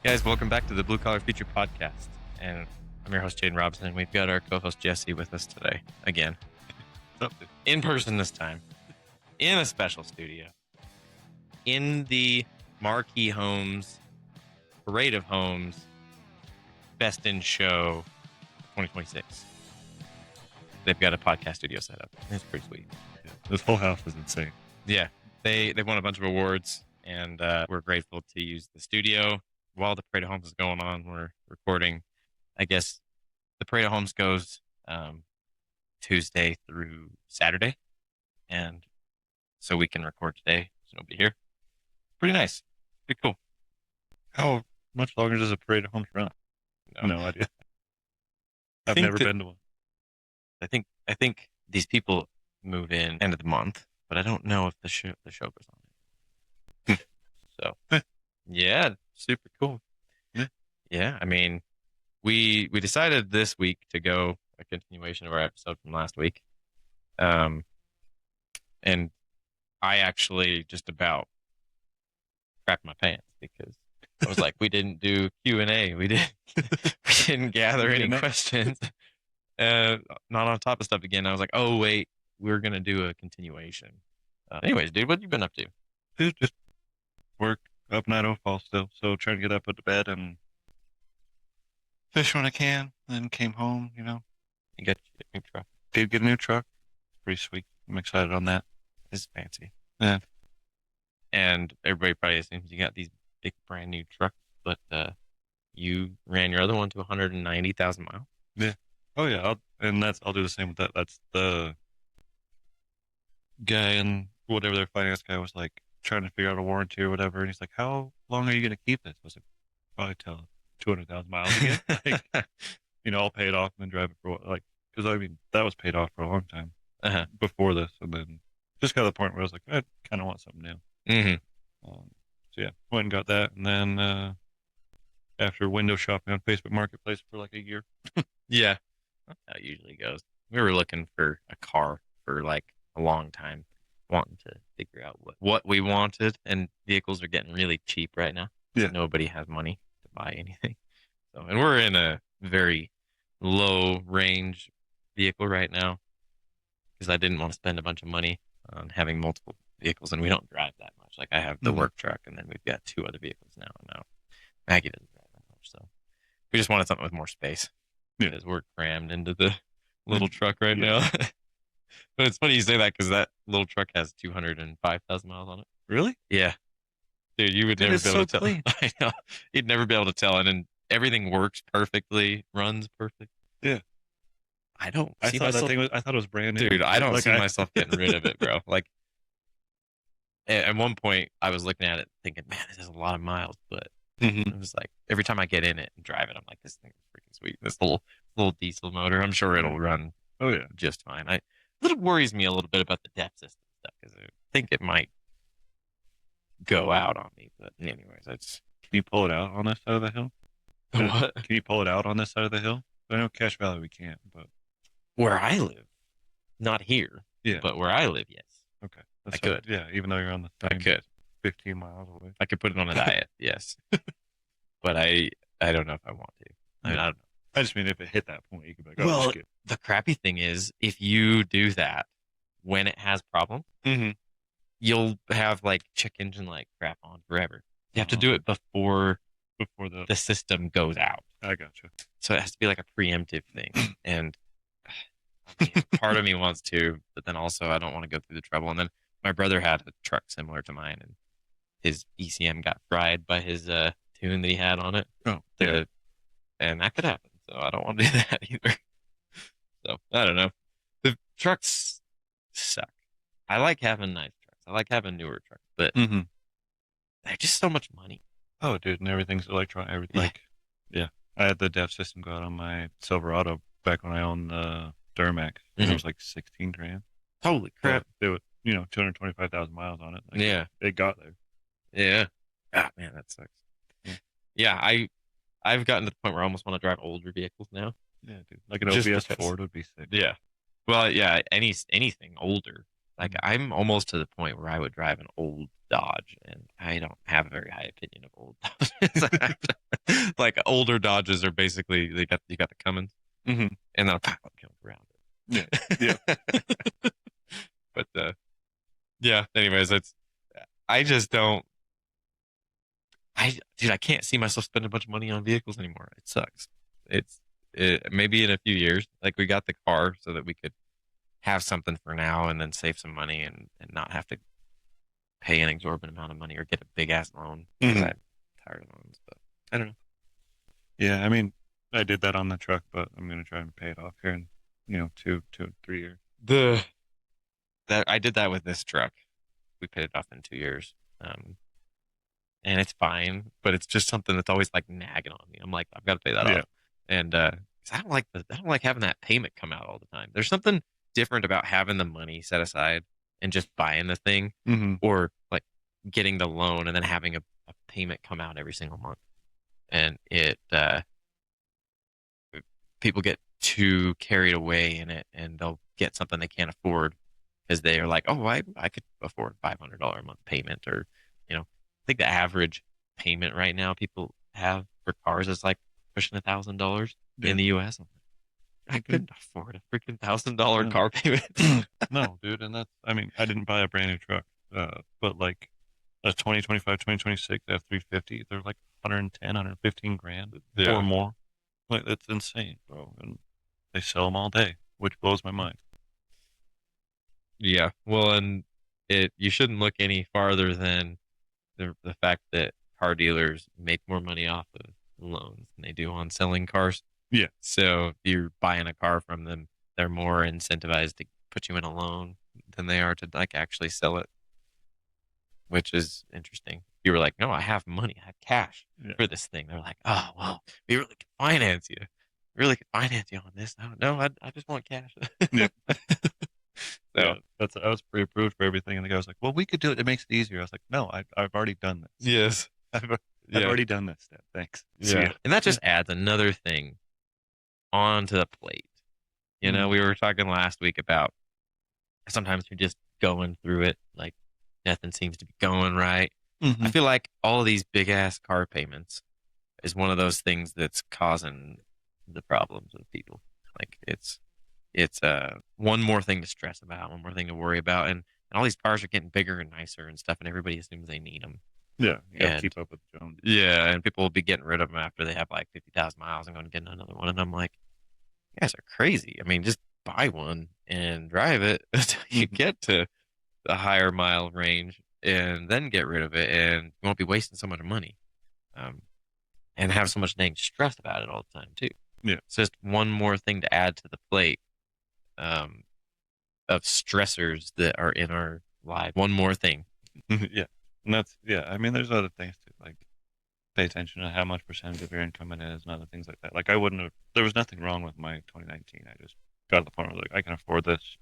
guys, welcome back to the Blue Collar Future Podcast. And I'm your host, Jaden Robison, and we've got our co-host, Jessie, with us today. Again. In person this time. In a special studio. In the Marquee Homes, Parade of Homes, Best in Show 2026. They've got a podcast studio set up. It's pretty sweet. Yeah, this whole house is insane. Yeah. They won a bunch of awards, and we're grateful to use the studio. While the Parade of Homes is going on, we're recording. I guess the Parade of Homes goes Tuesday through Saturday, and so we can record today. There's nobody here. Pretty nice. Pretty cool. How much longer does a Parade of Homes run? No idea. I've never been to one. I think these people move in end of the month, but I don't know if the show goes on. So, yeah, super cool. Yeah, I mean, we decided this week to go a continuation of our episode from last week. And I actually just about crapped my pants because I was like, we didn't do Q&A. We didn't gather any questions. Not on top of stuff again. I was like, oh, wait, we're going to do a continuation. Anyways, dude, what you been up to? Dude, just work up Idaho Falls still. So trying to get up, put to bed, and fish when I can. Then came home, You got a new truck. Did get a new truck. It's pretty sweet. I'm excited on that. It's fancy. Yeah. And everybody probably assumes you got these big brand new trucks, but you ran your other one to 190,000 miles. Yeah. Oh yeah. I'll do the same with that. That's the guy and whatever their finance guy was like trying to figure out a warranty or whatever, and he's like, "How long are you going to keep this?" I was like, "Probably till 200,000 miles again." I'll pay it off and then drive it for because I mean that was paid off for a long time before this, and then just got to the point where I was like, I kind of want something new. Mm-hmm. So yeah, went and got that, and then after window shopping on Facebook Marketplace for like a year. Yeah, that's how it usually goes. We were looking for a car for like a long time, wanting to figure out what we wanted, and vehicles are getting really cheap right now. Yeah, nobody has money to buy anything. So, and we're in a very low range vehicle right now because I didn't want to spend a bunch of money on having multiple vehicles, and we don't drive that much. Like I have the work truck, and then we've got two other vehicles now. And now Maggie doesn't drive that much, so we just wanted something with more space because we're crammed into the little truck right now. But it's funny you say that because that little truck has 205,000 miles on it. Really? Yeah, dude, you would never be able to tell. Clean. I know, you'd never be able to tell, and then everything works perfectly, runs perfect. Yeah. I thought it was brand new. Dude, I don't see myself getting rid of it, bro. Like, at one point, I was looking at it thinking, man, this has a lot of miles. But it was like, every time I get in it and drive it, I'm like, this thing is freaking sweet. This little diesel motor, I'm sure it'll run just fine. It worries me a little bit about the depth system stuff because I think it might go out on me. But anyways, Can you pull it out on this side of the hill? What? Can you pull it out on this side of the hill? I know Cache Valley we can't, but where I live, not here. Yeah. But where I live, yes. Okay. I could. Yeah, even though you're on the I could. 15 miles away. I could put it on a diet, yes. But I don't know if I want to. I mean, I don't know. I just mean if it hit that point, you could be like, well, the crappy thing is, if you do that when it has problems, you'll have like check engine light crap on forever. You have to do it before the system goes out. I gotcha. So it has to be like a preemptive thing. And I mean, part of me wants to, but then also I don't want to go through the trouble. And then my brother had a truck similar to mine, and his ECM got fried by his tune that he had on it. Oh, and that could happen. So I don't want to do that either. So I don't know. The trucks suck. I like having nice trucks. I like having newer trucks, but they're just so much money. Oh, dude, and everything's electronic. Everything. I had the DEF system go out on my Silverado back when I owned the Duramax. It was like 16 grand. Holy crap! It was 225,000 miles on it. Like, it got there. Yeah. Ah, man, that sucks. Yeah, I've gotten to the point where I almost want to drive older vehicles now. Yeah, dude. Like an OBS Ford would be sick. Yeah. Well, yeah, anything older. Like I'm almost to the point where I would drive an old Dodge, and I don't have a very high opinion of old Dodges. Like older Dodges are basically you got the Cummins Mm-hmm. and then a pilot comes around Yeah. Yeah. it. But yeah. Anyways, it's I just don't. I can't see myself spending a bunch of money on vehicles anymore. It sucks. Maybe in a few years, like we got the car so that we could have something for now and then save some money and not have to pay an exorbitant amount of money or get a big ass loan because Mm-hmm. I'm tired of loans. But I don't know. Yeah. I mean, I did that on the truck, but I'm gonna try and pay it off here in 2, 3 years. The that I did that with this truck. We paid it off in 2 years. And it's fine, but it's just something that's always like nagging on me. I'm like, I've got to pay that Yeah. off. And 'cause I don't like having that payment come out all the time. There's something different about having the money set aside and just buying the thing Mm-hmm. or like getting the loan and then having a payment come out every single month. And people get too carried away in it and they'll get something they can't afford because they are like, oh, I could afford $500 a month payment or, I think the average payment right now people have for cars is like pushing $1,000 Yeah. in the U.S. I couldn't afford a freaking $1,000 No. car payment. No, dude, and I mean, I didn't buy a brand new truck, but like a 2025, 2026 F-350, they're like 110, 115 grand Yeah. or more. Like, that's insane, bro. And they sell them all day, which blows my mind. Yeah. Well, and you shouldn't look any farther than the fact that car dealers make more money off of loans than they do on selling cars. Yeah. So if you're buying a car from them, they're more incentivized to put you in a loan than they are to like actually sell it, which is interesting. You were like, no, I have money, I have cash Yeah. for this thing. They're like, oh, well, we really could finance you. We really could finance you on this. No, I just want cash. Yeah. So Yeah, I was pre-approved for everything, and the guy was like, "Well, we could do it. It makes it easier." I was like, "No, I've already done this. yes, I've yeah, already done this step. Thanks." See yeah, ya. and that just adds another thing onto the plate. Mhm. We were talking last week about sometimes you're just going through it, like nothing seems to be going right. I Mhm. feel like all of these big ass car payments is one of those things that's causing the problems with people. Like it's one more thing to stress about, one more thing to worry about, and all these cars are getting bigger and nicer and stuff, and everybody assumes they need them. Yeah, you got to And keep up with the Jones. yeah, and people will be getting rid of them after they have like 50,000 miles and going to get another one. And I'm like, you guys are crazy. I mean, just buy one and drive it until you Mhm. get to the higher mile range and then get rid of it. And you won't be wasting so much money um, and have so much dang stress about it all the time, too. Yeah. It's just one more thing to add to the plate um, of stressors that are in our life. One more thing. Yeah, and yeah. I mean, there's other things too, like pay attention to how much percentage of your income it is and other things like that. Like I wouldn't have. There was nothing wrong with my 2019. I just got to the point where like I can afford this,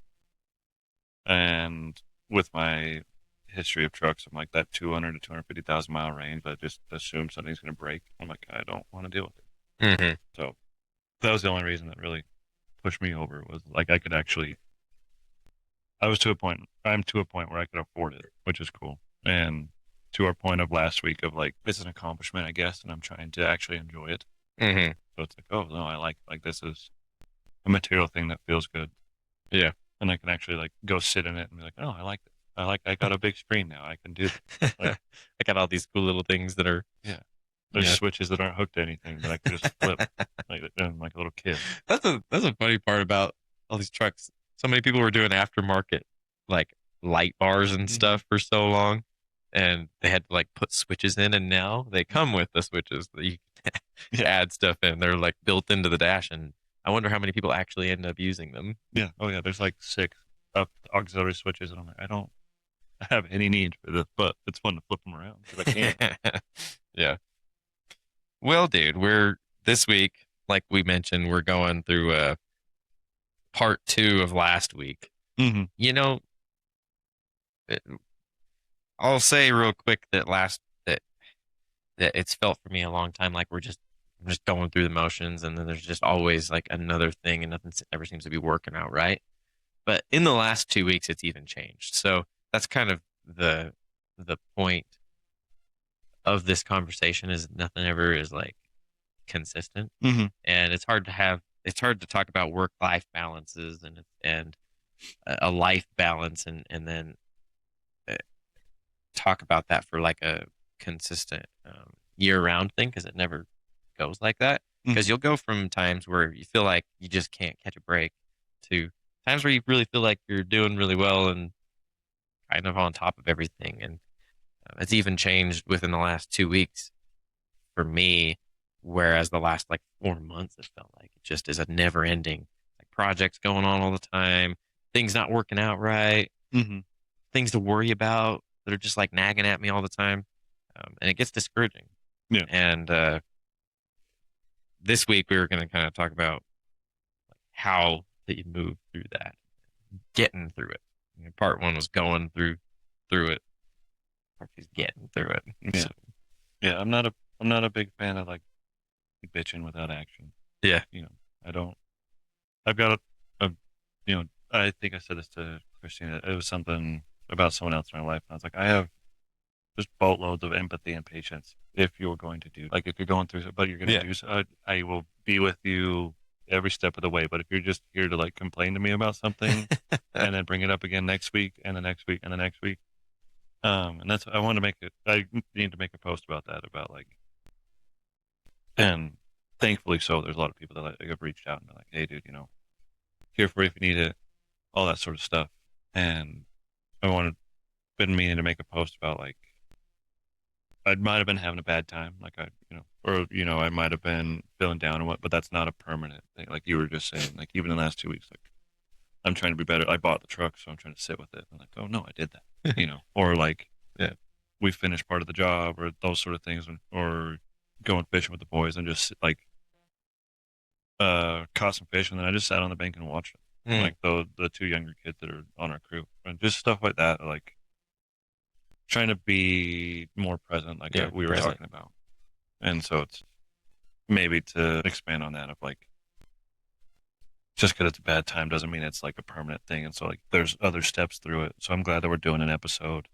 and with my history of trucks, I'm like that 200 to 250,000 mile range. I just assume something's going to break. I'm like, I don't want to deal with it. Mm-hmm. So that was the only reason that really pushed me over was like I could actually. I'm to a point where I could afford it, which is cool. And to our point of last week of like it's an accomplishment, I guess, and I'm trying to actually enjoy it. Mm-hmm. So it's like, oh no, I like this is a material thing that feels good. Yeah. And I can actually like go sit in it and be like, oh, I like this. I got a big screen now. I can do this. Like, I got all these cool little things that are. yeah. There's Yeah. switches that aren't hooked to anything that I can just flip like like a little kid. That's a funny part about all these trucks. So many people were doing aftermarket like light bars and stuff for so long, and they had to like put switches in, and now they come with the switches that you can add stuff in. They're like built into the dash, and I wonder how many people actually end up using them. Yeah. Oh yeah. There's like 6 up auxiliary switches, and I'm like, I don't have any need for this, but it's fun to flip them around because I can. Yeah. Well, dude, we're this week, like we mentioned, we're going through part 2 of last week. Mm-hmm. You know, I'll say real quick that that it's felt for me a long time like I'm just going through the motions, and then there's just always like another thing, and nothing ever seems to be working out right. But in the last 2 weeks, it's even changed. So that's kind of the point of this conversation is nothing ever is like consistent, Mm-hmm. and it's hard to talk about work life balances and a life balance and then uh, talk about that for like a consistent year round thing because it never goes like that. Because Mm-hmm. you'll go from times where you feel like you just can't catch a break to times where you really feel like you're doing really well and kind of on top of everything. And it's even changed within the last 2 weeks for me, whereas the last like 4 months, it felt like it just is a never ending like projects going on all the time, things not working out right, Mm-hmm. things to worry about that are just like nagging at me all the time. And it gets discouraging. Yeah. And this week we were going to kind of talk about how that you move through that, getting through it. You know, part one was going through it. Part two is getting through it. Yeah. So, Yeah. I'm not a big fan of like bitching without action. yeah. You know, I don't. I've got a you know, I think I said this to Christina. It was something about someone else in my life. And I was like, I have just boatloads of empathy and patience if you're going to do, like, if you're going through, but you're going to Yeah. do, so I will be with you every step of the way. But if you're just here to like complain to me about something and then bring it up again next week and the next week and the next week, and that's, I want to make it, I need to make a post about that, about like, and thankfully so, there's a lot of people that like, have reached out and they're like, hey, dude, you know, here for you if you need it, all that sort of stuff. And I wanted, been meaning to make a post about like, I might have been having a bad time, like I, you know, or you know, I might have been feeling down and what, but that's not a permanent thing. Like you were just saying, like even in the last 2 weeks, like I'm trying to be better. I bought the truck, so I'm trying to sit with it. I'm like, oh no, I did that, you know, or like, Yeah. we finished part of the job, or those sort of things, or going fishing with the boys and just like caught some fish, and then I just sat on the bank and watched it. Mm. Like the two younger kids that are on our crew, and just stuff like that, like trying to be more present, like Yeah, we were present. talking about. And so it's maybe to expand on that of like, just because it's a bad time doesn't mean it's like a permanent thing. And so like there's other steps through it. So I'm glad that we're doing an episode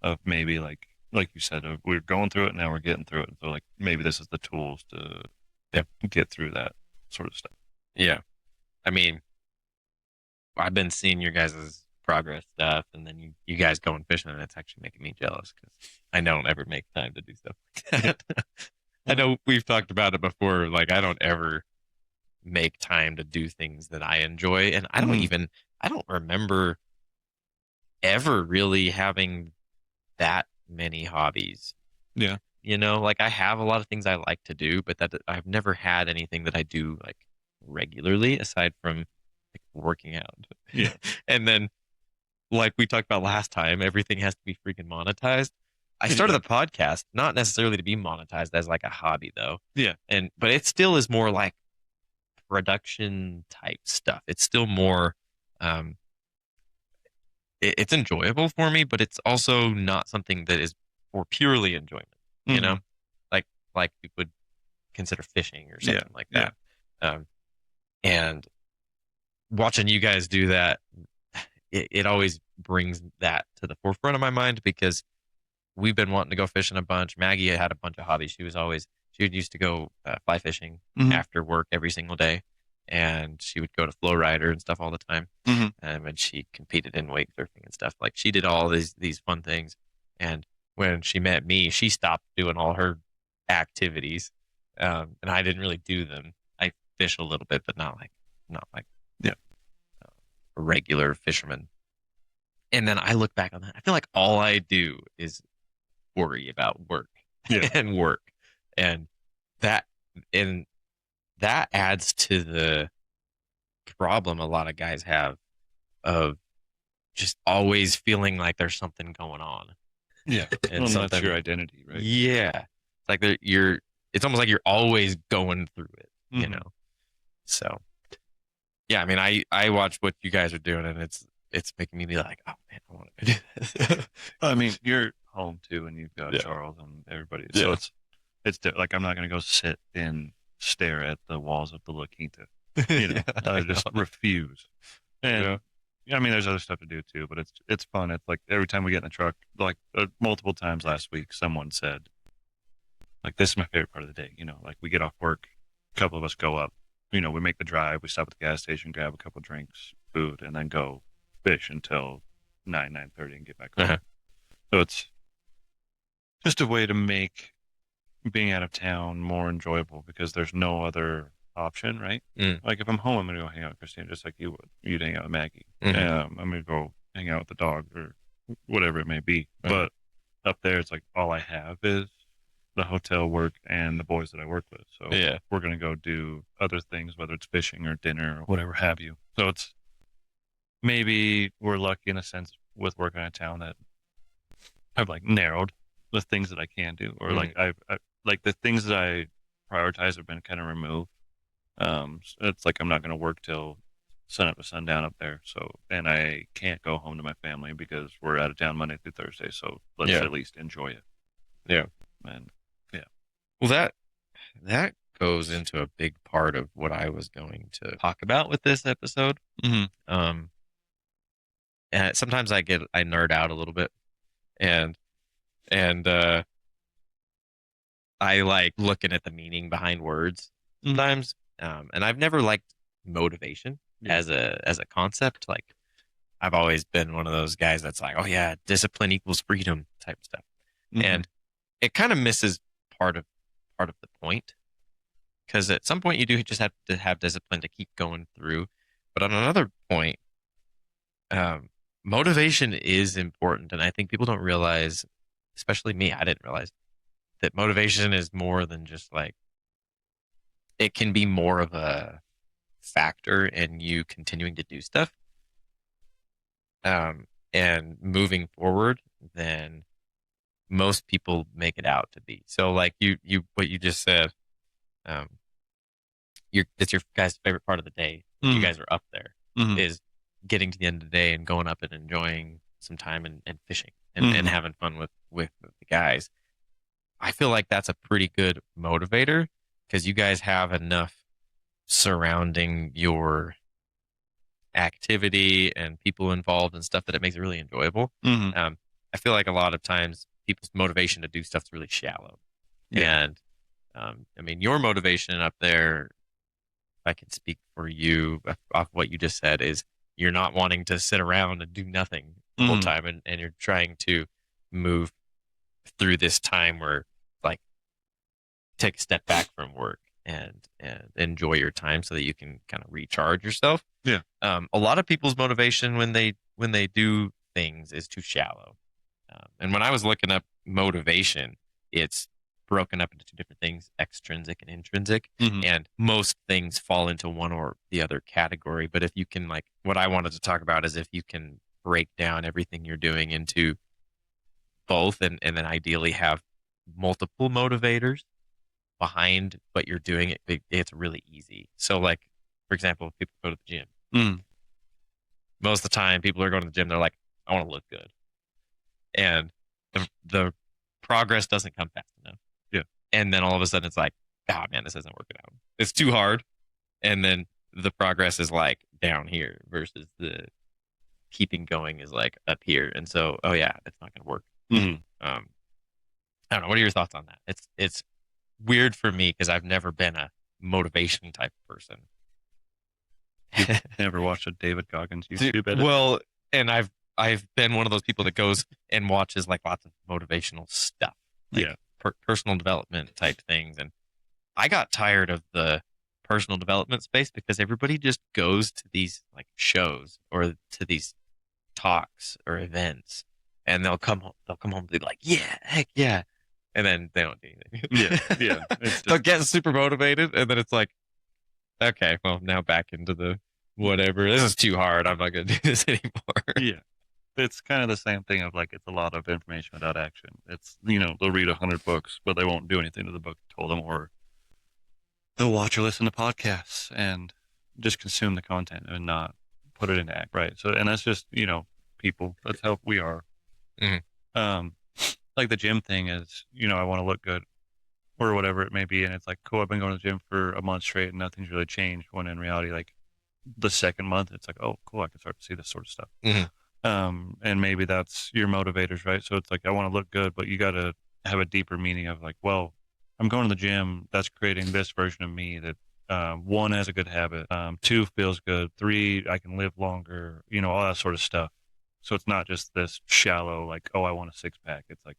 of maybe like you said, we're going through it, now we're getting through it. So like maybe this is the tools to get through that sort of stuff. Yeah. I mean, I've been seeing your guys' progress stuff, and then you guys going fishing, and it's actually making me jealous because I don't ever make time to do stuff like that. I know we've talked about it before. Like, I don't ever make time to do things that I enjoy, and I don't remember ever really having that many hobbies. Yeah. You know, like I have a lot of things I like to do, but that I've never had anything that I do like regularly aside from like working out. Yeah. And then, like we talked about last time, everything has to be freaking monetized. I started the podcast not necessarily to be monetized as like a hobby though. Yeah. But it still is more like production type stuff. It's still more um it's enjoyable for me, but it's also not something that is for purely enjoyment, you know? Like you would consider fishing or something like that. And watching you guys do that, it always brings that to the forefront of my mind because we've been wanting to go fishing a bunch. Maggie had a bunch of hobbies. She used to go fly fishing after work every single day, and she would go to flow rider and stuff all the time. And she competed in wake surfing and stuff. Like she did all these fun things. And when she met me, she stopped doing all her activities, and I didn't really do them. I fish a little bit, but not like a regular fisherman. And then I look back on that. I feel like all I do is worry about work and work, and that and that adds to the problem a lot of guys have of just always feeling like there's something going on. Yeah. And well, that's your identity, right? Yeah. It's like it's almost like you're always going through it, you know? So yeah, I mean, I watch what you guys are doing and it's making me be like, oh man, I want to do this. I mean, you're home too, and you've got Charles and everybody. So it's like, I'm not going to go sit and stare at the walls of the La Quinta. You know, I just refuse. And I mean, there's other stuff to do too, but it's fun. It's like every time we get in the truck, like multiple times last week, someone said, like, this is my favorite part of the day. Like we get off work, a couple of us go up, we make the drive, we stop at the gas station, grab a couple of drinks, food, and then go fish until 9:30 and get back home. Uh-huh. So it's just a way to make being out of town more enjoyable because there's no other option, right? Mm. Like if I'm home, I'm gonna go hang out with Christine just like you would. You'd hang out with Maggie. Mm-hmm. I'm gonna go hang out with the dog or whatever it may be. Uh-huh. But up there, it's like all I have is the hotel work and the boys that I work with. So Yeah. we're gonna go do other things, whether it's fishing or dinner or whatever have you. So it's maybe we're lucky in a sense with working out of town that I've like narrowed the things that I can do, or like I like the things that I prioritize have been kind of removed. So it's like I'm not going to work till sun up to sundown up there. So, and I can't go home to my family because we're out of town Monday through Thursday. So let's Yeah. at least enjoy it. Yeah. And Well, that goes into a big part of what I was going to talk about with this episode. mm-hmm. And sometimes I nerd out a little bit, and I like looking at the meaning behind words sometimes. And I've never liked motivation as a concept. Like I've always been one of those guys that's like, oh yeah, discipline equals freedom type stuff. Mm-hmm. And it kind of misses part of the point, because at some point you do just have to have discipline to keep going through. But on another point, motivation is important, and I think people don't realize, especially me, I didn't realize that motivation is more than just like, it can be more of a factor in you continuing to do stuff and moving forward than most people make it out to be. So like you what you just said, it's your guys' favorite part of the day. You guys are up there, is getting to the end of the day and going up and enjoying some time and fishing and having fun with the guys. I feel like that's a pretty good motivator because you guys have enough surrounding your activity and people involved and stuff that it makes it really enjoyable. I feel like a lot of times people's motivation to do stuff's really shallow. Yeah. And I mean, your motivation up there, if I can speak for you off what you just said, is you're not wanting to sit around and do nothing the whole time, and you're trying to move through this time where like take a step back from work and enjoy your time so that you can kind of recharge yourself. Yeah. A lot of people's motivation when they do things is too shallow. And when I was looking up motivation, it's broken up into two different things, extrinsic and intrinsic. And most things fall into one or the other category. But if you can, like, what I wanted to talk about is if you can break down everything you're doing into both and then ideally have multiple motivators behind what you're doing, it's really easy. So like, for example, if people go to the gym, most of the time people are going to the gym, they're like, I want to look good. And the progress doesn't come fast enough. Yeah. And then all of a sudden it's like, oh man, this isn't working out. It's too hard. And then the progress is like down here versus the keeping going is like up here. And so, oh yeah, it's not going to work. I don't know. What are your thoughts on that? It's weird for me because I've never been a motivation type person. You've never watched a David Goggins YouTube edit? Well, and I've been one of those people that goes and watches like lots of motivational stuff, like personal development type things, and I got tired of the personal development space because everybody just goes to these like shows or to these talks or events, and they'll come home and be like, yeah, heck yeah, and then they don't do anything. Yeah. They'll get super motivated, and then it's like, okay, well now back into the whatever. This is too hard. I'm not going to do this anymore. Yeah. It's kind of the same thing of like, it's a lot of information without action. It's, they'll read 100 books, but they won't do anything to the book you told them, or they'll watch or listen to podcasts and just consume the content and not put it into act. Right. So, and that's just, people, that's how we are. Like the gym thing is, I want to look good or whatever it may be. And it's like, cool, I've been going to the gym for a month straight and nothing's really changed. When in reality, like the second month, it's like, oh, cool, I can start to see this sort of stuff. Hmm. And maybe that's your motivators, right? So it's like, I want to look good, but you got to have a deeper meaning of like, well, I'm going to the gym. That's creating this version of me that, one, has a good habit. Two, feels good. Three, I can live longer, all that sort of stuff. So it's not just this shallow, like, oh, I want a six pack. It's like,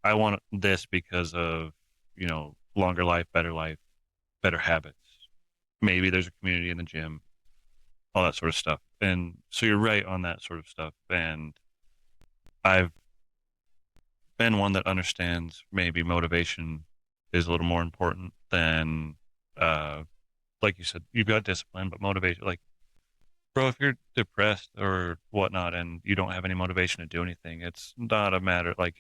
I want this because of, longer life, better habits. Maybe there's a community in the gym, all that sort of stuff. And so you're right on that sort of stuff. And I've been one that understands maybe motivation is a little more important than, uh, like you said, you've got discipline, but motivation, like, bro, if you're depressed or whatnot and you don't have any motivation to do anything, it's not a matter like,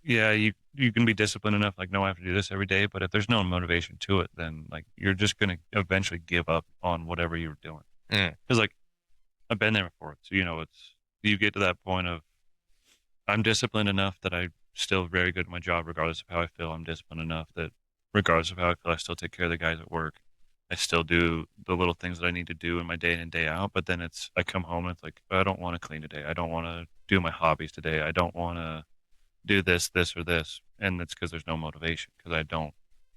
yeah, you can be disciplined enough, like, no, I have to do this every day. But if there's no motivation to it, then like you're just gonna eventually give up on whatever you're doing. Mm. Because like I've been there before. So it's you get to that point of I'm disciplined enough that I'm still very good at my job, regardless of how I feel. I'm disciplined enough that regardless of how I feel, I still take care of the guys at work. I still do the little things that I need to do in my day in and day out. But then I come home and it's like, I don't want to clean today. I don't want to do my hobbies today. I don't want to do this, or this. And it's because there's no motivation because I don't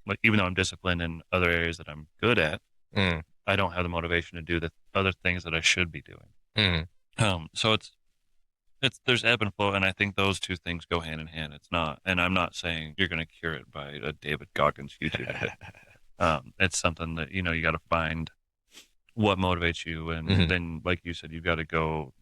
like, even though I'm disciplined in other areas that I'm good at, Mm. I don't have the motivation to do the other things that I should be doing. Mm. So it's there's ebb and flow, and I think those two things go hand in hand. It's not, and I'm not saying you're going to cure it by a David Goggins YouTube hit. It's something that you got to find what motivates you, and Mhm. then, like you said, you got to go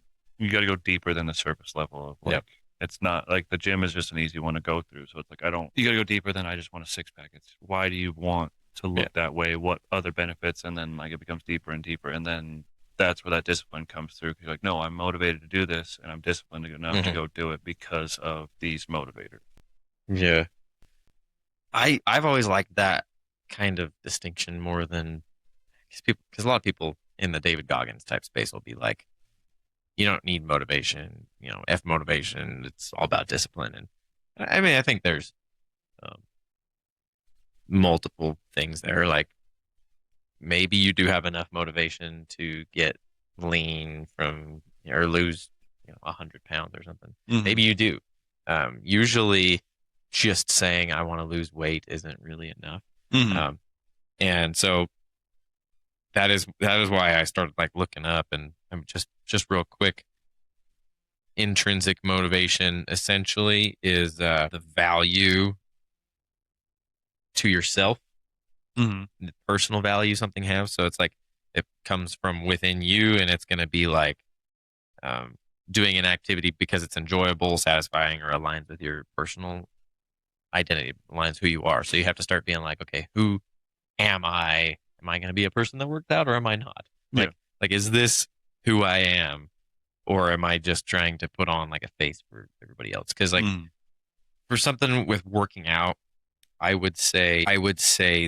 deeper than the surface level of like. Yep. It's not like the gym is just an easy one to go through. So it's like you got to go deeper than I just want a six pack. It's why do you want to look Yeah. that way? What other benefits? And then like it becomes deeper and deeper, and then that's where that discipline comes through. Because you're like, no, I'm motivated to do this, and I'm disciplined enough to Mhm. go do it because of these motivators. Yeah. I've always liked that kind of distinction more than because a lot of people in the David Goggins type space will be like, you don't need motivation, F motivation. It's all about discipline. And I mean, I think there's um, multiple things there. Like maybe you do have enough motivation to get lean from or lose, 100 pounds or something. Mm-hmm. Maybe you do. Usually, just saying I want to lose weight isn't really enough. Mm-hmm. And so that is why I started like looking up and I'm just real quick. Intrinsic motivation essentially is the value to yourself, Mm-hmm. the personal value something has. So it's like it comes from within you, and it's going to be like um, doing an activity because it's enjoyable, satisfying, or aligns with your personal identity, aligns who you are. So you have to start being like, okay, who am I? Am I going to be a person that worked out, or am I not? Yeah. Like, is this who I am, or am I just trying to put on like a face for everybody else? Because like Mm-hmm. for something with working out, I would say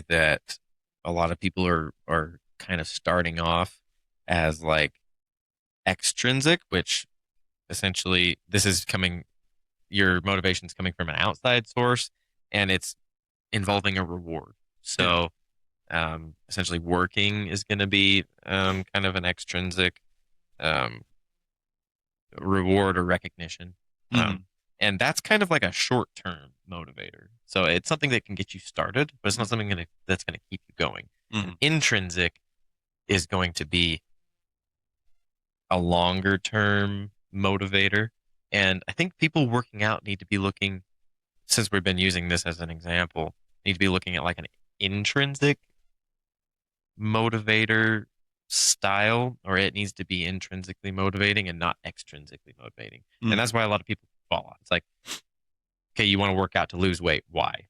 that a lot of people are kind of starting off as like extrinsic, which essentially this is coming your motivation's coming from an outside source and it's involving a reward. Yeah. So essentially working is going to be kind of an extrinsic um, reward or recognition. Mm-hmm. And that's kind of like a short term motivator. So it's something that can get you started, but it's not something that's going to keep you going. Mm-hmm. An intrinsic is going to be a longer term motivator. And I think people working out need to be looking, since we've been using this as an example, need to be looking at like an intrinsic motivator style, or it needs to be intrinsically motivating and not extrinsically motivating. Mm-hmm. And that's why a lot of people fall off. It's like, okay, you want to work out to lose weight. Why?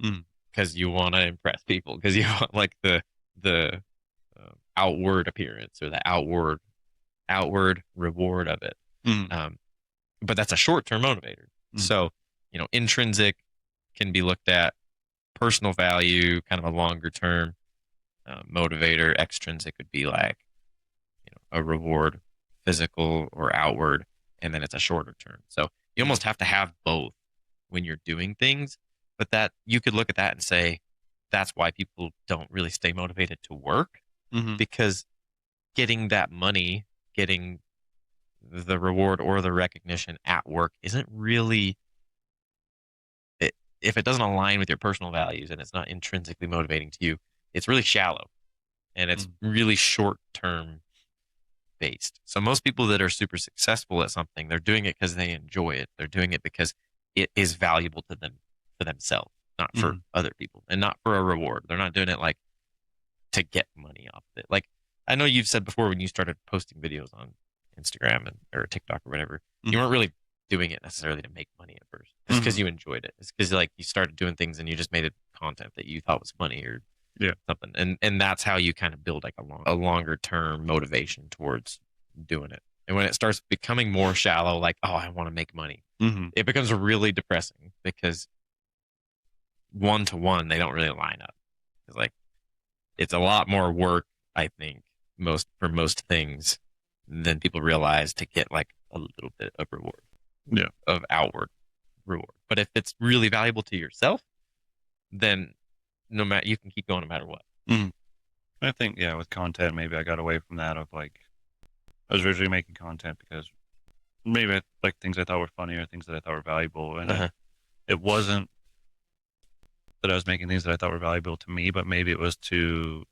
Mm-hmm. Because you want to impress people, because you want like the outward appearance or the outward reward of it. Mm-hmm. But that's a short term motivator. Mm-hmm. So, intrinsic can be looked at personal value, kind of a longer term motivator. Extrinsic would be like, a reward, physical or outward, and then it's a shorter term. So you almost have to have both when you're doing things. But that you could look at that and say that's why people don't really stay motivated to work Mm-hmm. because getting that money, getting the reward or the recognition at work isn't really it, if it doesn't align with your personal values and it's not intrinsically motivating to you, it's really shallow and it's really short term based. So most people that are super successful at something, they're doing it because they enjoy it. They're doing it because it is valuable to them for themselves, not for other people, and not for a reward. They're not doing it like to get money off of it. Like I know you've said before when you started posting videos on Instagram or TikTok or whatever, you weren't really doing it necessarily to make money at first. It's because you enjoyed it. It's because like you started doing things and you just made it content that you thought was funny or something. And that's how you kind of build like a longer term motivation towards doing it. And when it starts becoming more shallow, like, oh, I want to make money, it becomes really depressing because one to one, they don't really line up. It's like, it's a lot more work, I think, for most things than people realize to get like a little bit of reward. Of outward reward. But if it's really valuable to yourself, then no matter you can keep going no matter what. I think with content, maybe I got away from that of like I was originally making content because maybe like things I thought were funny or things that I thought were valuable, and it wasn't that I was making things that I thought were valuable to me, but maybe it was to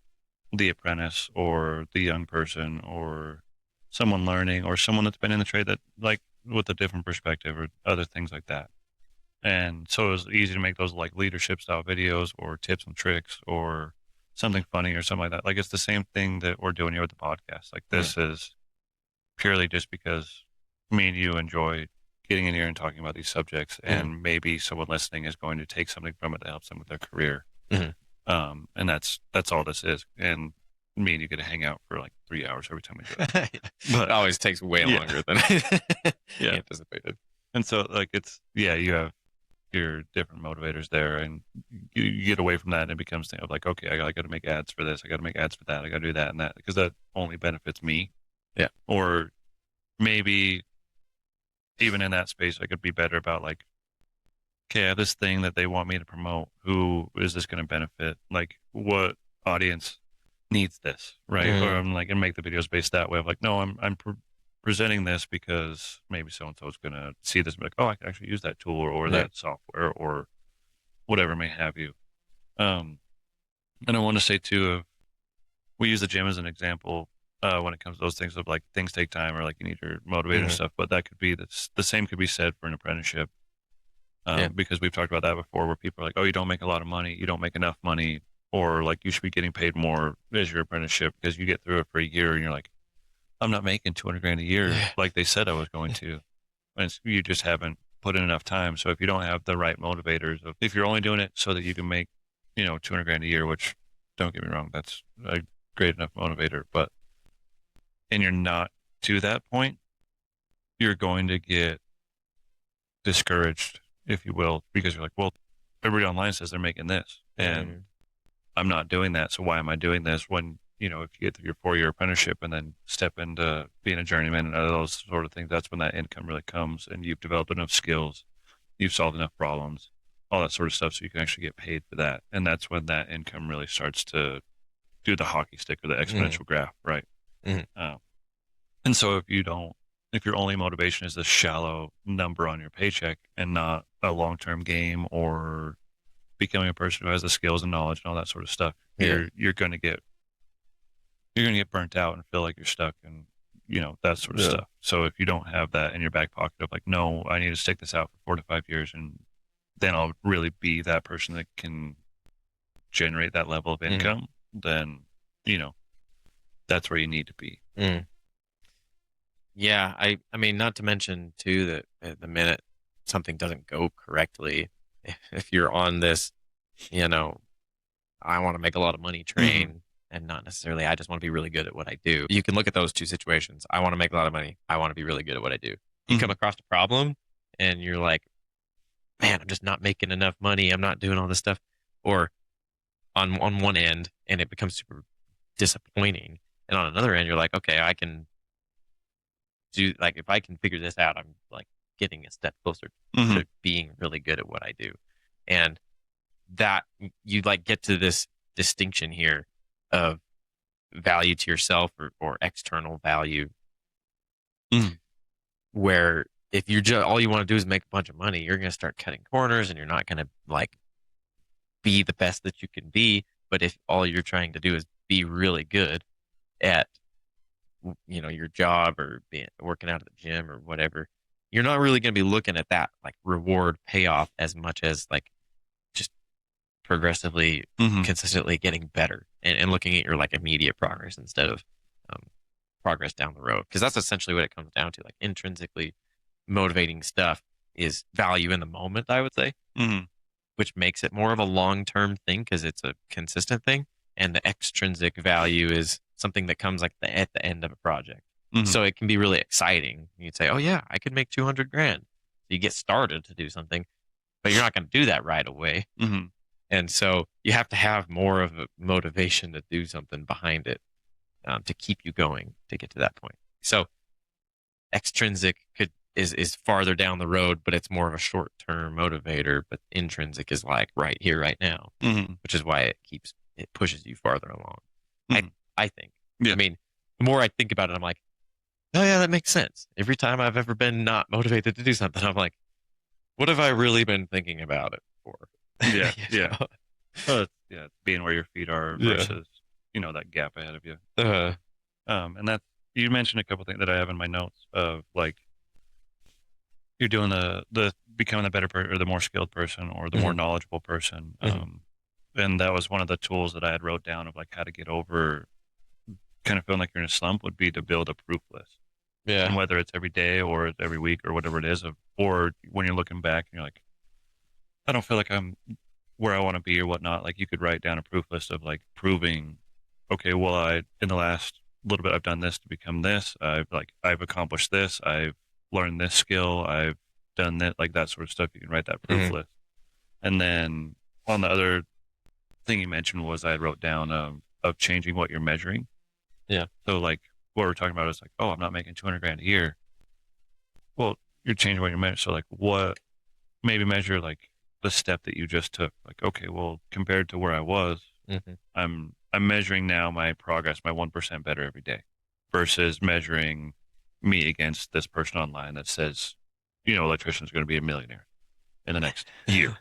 the apprentice or the young person or someone learning or someone that's been in the trade that like with a different perspective or other things like that. And so it was easy to make those like leadership style videos or tips and tricks or something funny or something like that. Like it's the same thing that we're doing here with the podcast. Like this is purely just because me and you enjoy getting in here and talking about these subjects, and maybe someone listening is going to take something from it that helps them with their career. And that's all this is. And me and you get to hang out for like 3 hours every time we do it. But it always takes way longer than anticipated. And so like it's you have your different motivators there, and you get away from that, and it becomes thing of like, okay, I got to make ads for this, I got to make ads for that, I got to do that and that, because that only benefits me. Or maybe even in that space, I could be better about like, okay, I have this thing that they want me to promote. Who is this going to benefit? Like, what audience needs this, right? Or I'm like, and make the videos based that way. Of like, no, I'm presenting this because maybe so and so is going to see this and be like, oh, I can actually use that tool or that software or whatever may have you. And I want to say too, we use the gym as an example. When it comes to those things of like things take time or like you need your motivator and stuff, but that could be the same could be said for an apprenticeship. Because we've talked about that before where people are like, oh, you don't make a lot of money, you don't make enough money, or like you should be getting paid more as your apprenticeship because you get through it for a year and you're like, I'm not making 200 grand a year like they said I was going to. And you just haven't put in enough time. So if you don't have the right motivators, if you're only doing it so that you can make, 200 grand a year, which don't get me wrong, that's a great enough motivator, but and you're not to that point, you're going to get discouraged, if you will, because you're like, well, everybody online says they're making this and I'm not doing that. So why am I doing this when, if you get through your 4-year apprenticeship and then step into being a journeyman and all those sort of things, that's when that income really comes and you've developed enough skills, you've solved enough problems, all that sort of stuff. So you can actually get paid for that. And that's when that income really starts to do the hockey stick or the exponential graph, right? And so if your only motivation is this shallow number on your paycheck and not a long-term game or becoming a person who has the skills and knowledge and all that sort of stuff, you're going to get burnt out and feel like you're stuck and that sort of stuff. So if you don't have that in your back pocket of like, no, I need to stick this out for 4 to 5 years and then I'll really be that person that can generate that level of income, then that's where you need to be. Yeah, I mean, not to mention too that at the minute something doesn't go correctly, if you're on this, I want to make a lot of money train and not necessarily I just want to be really good at what I do. You can look at those two situations. I want to make a lot of money. I want to be really good at what I do. You come across a problem and you're like, man, I'm just not making enough money. I'm not doing all this stuff. Or on one end, and it becomes super disappointing. And on another end, you're like, okay, I can do, like, if I can figure this out, I'm like getting a step closer to being really good at what I do. And that you like get to this distinction here of value to yourself or external value, Mm. where if you just all you want to do is make a bunch of money, you're going to start cutting corners and you're not going to like be the best that you can be. But if all you're trying to do is be really good at, your job or working out at the gym or whatever, you're not really going to be looking at that like reward payoff as much as like just progressively, Mm-hmm. consistently getting better and looking at your like immediate progress instead of um, progress down the road. Because that's essentially what it comes down to. Like intrinsically motivating stuff is value in the moment, I would say, Mm-hmm. which makes it more of a long-term thing because it's a consistent thing. And the extrinsic value is something that comes like at the end of a project. Mm-hmm. So it can be really exciting. You'd say, oh yeah, I could make 200 grand. You get started to do something, but you're not going to do that right away. Mm-hmm. And so you have to have more of a motivation to do something behind it, to keep you going to get to that point. So extrinsic is farther down the road, but it's more of a short term motivator. But intrinsic is like right here, right now, Mm-hmm. which is why it pushes you farther along. Mm-hmm. I think. Yeah. I mean, the more I think about it, I'm like, oh yeah, that makes sense. Every time I've ever been not motivated to do something, I'm like, what have I really been thinking about it for? Yeah, You yeah. Yeah, being where your feet are Yeah. versus, that gap ahead of you. know? And that you mentioned a couple things that I have in my notes of like you're doing the becoming a better person or the more skilled person or the more knowledgeable person. Mhm. And that was one of the tools that I had wrote down of like how to get over kind of feeling like you're in a slump would be to build a proof list. Yeah. And whether it's every day or every week or whatever it is, or when you're looking back and you're like, I don't feel like I'm where I want to be or whatnot. Like you could write down a proof list of like proving, okay, well, in the last little bit, I've done this to become this. I've accomplished this. I've learned this skill. I've done that, like that sort of stuff. You can write that proof list. And then on the other thing you mentioned was I wrote down of changing what you're measuring. Yeah. So like what we're talking about is like, oh, I'm not making 200 grand a year. Well, you're changing what you're measuring. So like what, maybe measure like the step that you just took. Like, okay, well, compared to where I was, I'm measuring now my progress, my 1% better every day versus measuring me against this person online that says, electrician's going to be a millionaire in the next year.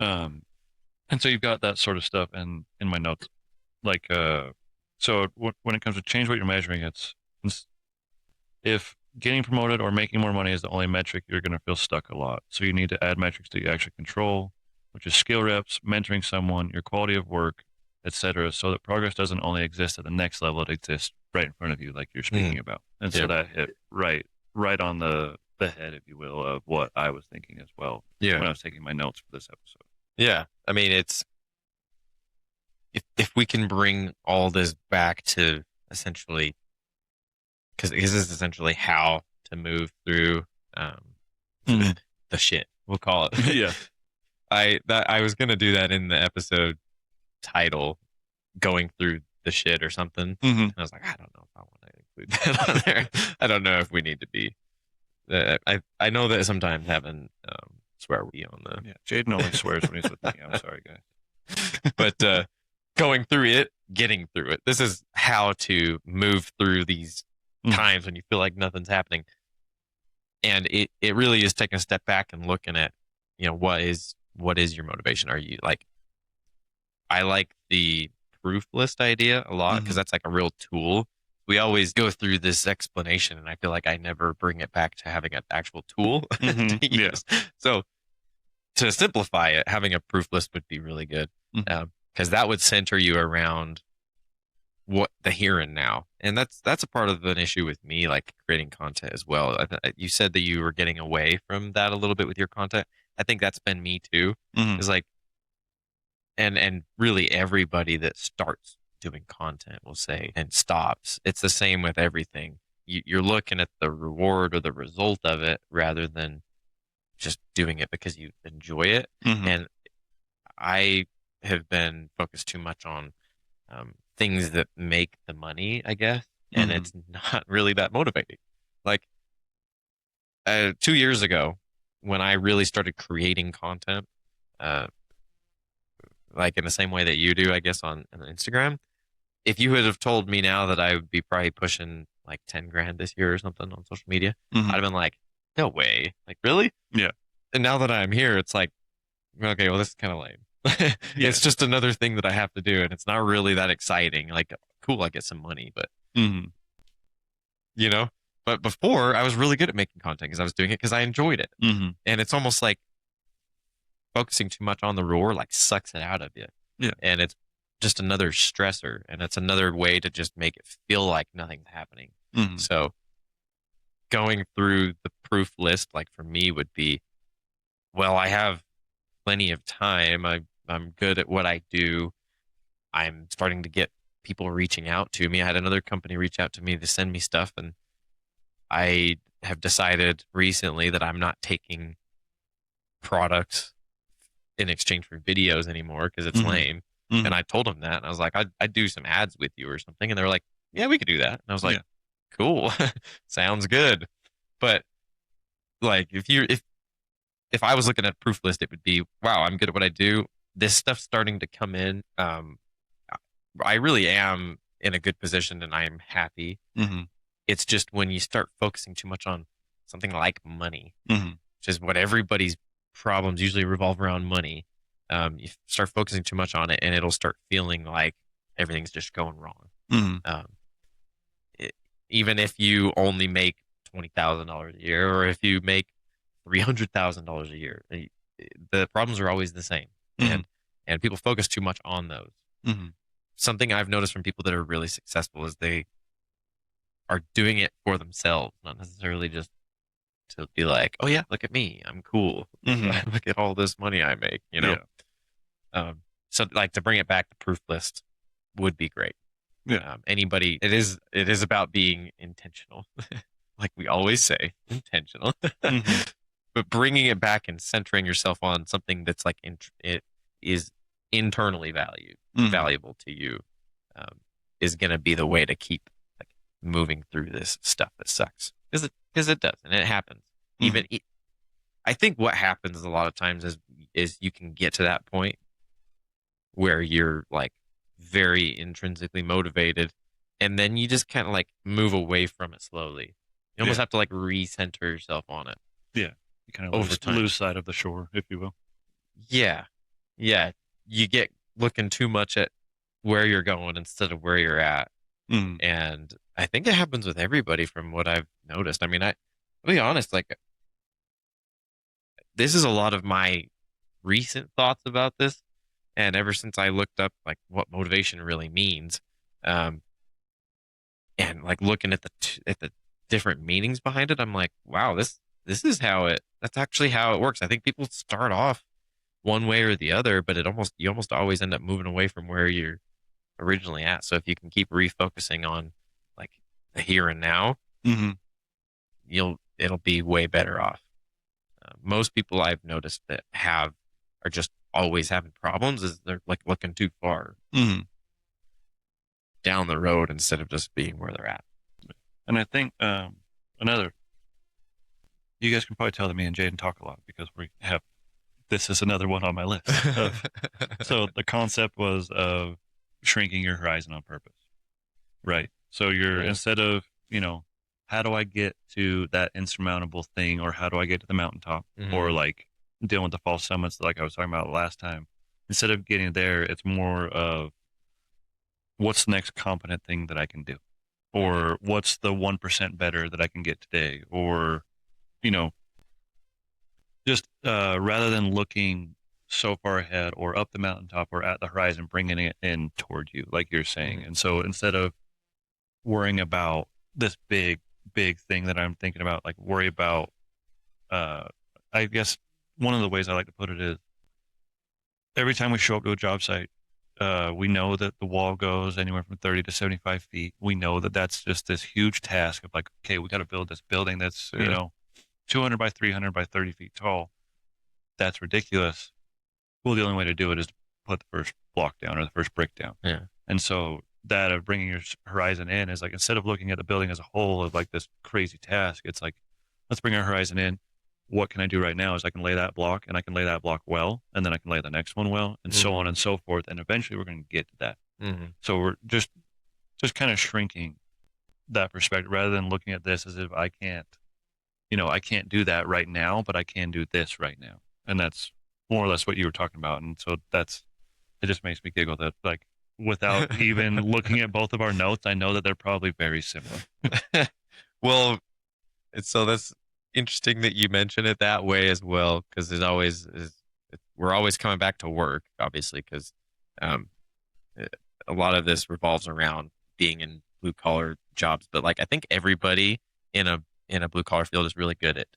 And so you've got that sort of stuff in my notes. Like, so when it comes to change what you're measuring, it's if getting promoted or making more money is the only metric, you're going to feel stuck a lot. So you need to add metrics that you actually control, which is skill reps, mentoring someone, your quality of work, etc., so that progress doesn't only exist at the next level, it exists right in front of you, like you're speaking about. And so that hit right on the head, if you will, of what I was thinking as well when I was taking my notes for this episode. Yeah. I mean, it's if we can bring all this back to essentially, because this is essentially how to move through the shit, we'll call it. Yeah. I was gonna do that in the episode title, going through the shit or something. And I was like, I don't know if I want to include that on there. I don't know if we need to be. I know that sometimes having swear we on the Jaden only swears when he's with me. I'm sorry, guys. But going through it, getting through it. This is how to move through these times when you feel like nothing's happening. And it really is taking a step back and looking at, what is your motivation? Are you like, I like the proof list idea a lot because that's like a real tool. We always go through this explanation and I feel like I never bring it back to having an actual tool to use. So to simplify it, having a proof list would be really good because that would center you around what the here and now. And that's a part of an issue with me, like creating content as well. You said that you were getting away from that a little bit with your content. I think that's been me too. It's like, and really everybody that starts doing content will say and stops. It's the same with everything. You're looking at the reward or the result of it rather than just doing it because you enjoy it. And I have been focused too much on things that make the money, I guess, and it's not really that motivating. Like 2 years ago, when I really started creating content, like in the same way that you do, I guess, on Instagram, if you would have told me now that I would be probably pushing like 10 grand this year or something on social media, I'd have been like, no way. Like, really? Yeah. And now that I'm here, it's like, okay, well, this is kind of lame. Yeah. It's just another thing that I have to do, and it's not really that exciting. Like, cool, I get some money, but you know. But before, I was really good at making content because I was doing it because I enjoyed it, and it's almost like focusing too much on the roar like sucks it out of you. Yeah. And it's just another stressor, and it's another way to just make it feel like nothing's happening. So going through the proof list, like for me, would be, well, I have plenty of time. I'm good at what I do. I'm starting to get people reaching out to me. I had another company reach out to me to send me stuff, and I have decided recently that I'm not taking products in exchange for videos anymore because it's lame. And I told them that, and I was like, I'd do some ads with you or something. And they were like, yeah, we could do that. And I was like, cool, sounds good. But like, if I was looking at a proof list, it would be, wow, I'm good at what I do. This stuff's starting to come in. I really am in a good position, and I am happy. It's just when you start focusing too much on something like money, which is what everybody's problems usually revolve around money. You start focusing too much on it, and it'll start feeling like everything's just going wrong. Even if you only make $20,000 a year, or if you make $300,000 a year, the problems are always the same, and people focus too much on those. Something I've noticed from people that are really successful is they are doing it for themselves, not necessarily just to be like, oh yeah, look at me, I'm cool. Look at all this money I make, you know? Yeah. So like, to bring it back, the proof list would be great. Yeah. Anybody, it is about being intentional. Like we always say, intentional. But bringing it back and centering yourself on something that's like, it is internally valuable to you, is going to be the way to keep like moving through this stuff that sucks, because it does, and it happens. I think what happens a lot of times is you can get to that point where you're like very intrinsically motivated, and then you just kind of like move away from it slowly. You almost have to like recenter yourself on it. Yeah. You kind of lose sight of the shore, if you will. Yeah. You get looking too much at where you're going instead of where you're at. And I think it happens with everybody from what I've noticed. I mean, I'll be honest, like, this is a lot of my recent thoughts about this. And ever since I looked up like what motivation really means, and like looking at the different meanings behind it, I'm like, wow, that's actually how it works. I think people start off one way or the other, but you almost always end up moving away from where you're originally at. So if you can keep refocusing on like the here and now, it'll be way better off. Most people I've noticed that are just always having problems is they're like looking too far down the road instead of just being where they're at. And I think you guys can probably tell that me and Jaden talk a lot, because this is another one on my list. So the concept was of shrinking your horizon on purpose, right? So instead of, how do I get to that insurmountable thing, or how do I get to the mountaintop, or like dealing with the false summits like I was talking about last time, instead of getting there, it's more of what's the next competent thing that I can do, or what's the 1% better that I can get today, or, just rather than looking so far ahead or up the mountaintop or at the horizon, bringing it in toward you, like you're saying. And so instead of worrying about this big thing that I'm thinking about, like worry about, I guess one of the ways I like to put it is, every time we show up to a job site, we know that the wall goes anywhere from 30 to 75 feet. We know that that's just this huge task of like, okay, we got to build this building that's, 200 by 300 by 30 feet tall. That's ridiculous. Well, the only way to do it is to put the first block down or the first brick down. Yeah. And so that of bringing your horizon in is like, instead of looking at the building as a whole of like this crazy task, it's like, let's bring our horizon in. What can I do right now is I can lay that block, and I can lay that block well, and then I can lay the next one well, and so on and so forth. And eventually we're going to get to that. So we're just just kind of shrinking that perspective rather than looking at this as if I can't, I can't do that right now, but I can do this right now. And that's more or less what you were talking about. And so it just makes me giggle that like without even looking at both of our notes, I know that they're probably very similar. Well, so that's interesting that you mention it that way as well, because there's always we're always coming back to work, obviously, because um, a lot of this revolves around being in blue collar jobs. But like, I think everybody in a blue collar field is really good at